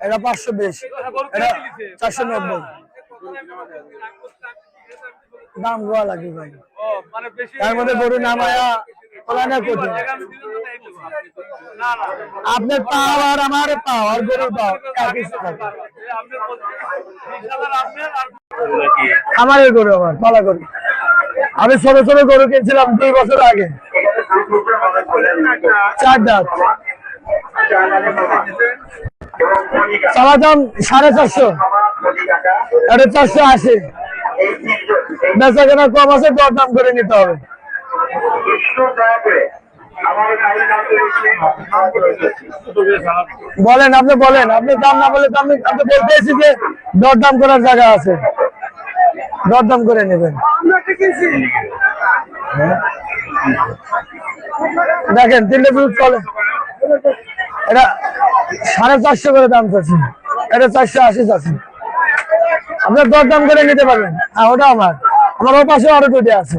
এটা 520, এটা 490। দাম গোয়া লাগে ভাই, তার মধ্যে গরু নামায়া ওলানা কঠিন। আপনার পাও আর আমার পাও আর গরুর পাও একই থাকে। আমারই গরু, আমার পালা গরু। আমি ছোট ছোট গরু কিনছিলাম 2 বছর আগে, 4 দাঁত। চাওয়া দাম 450, এটা 480। বেচা কেনা কম আছে, দর দাম করে নিতে হবে। বলেন, আপনি বলেন, আপনি দাম না বলে আপনি বলতেছি যে দরদাম করার জায়গা আছে, দরদাম করে নেবেন। দেখেন 3টে দুধ চলে, এটা 450 করে দাম চাচ্ছি, এটা 480 চাচ্ছি। আপনার দরদাম করে নিতে পারবেন। ওটা আমার ও পাশে আরো 2টে আছে।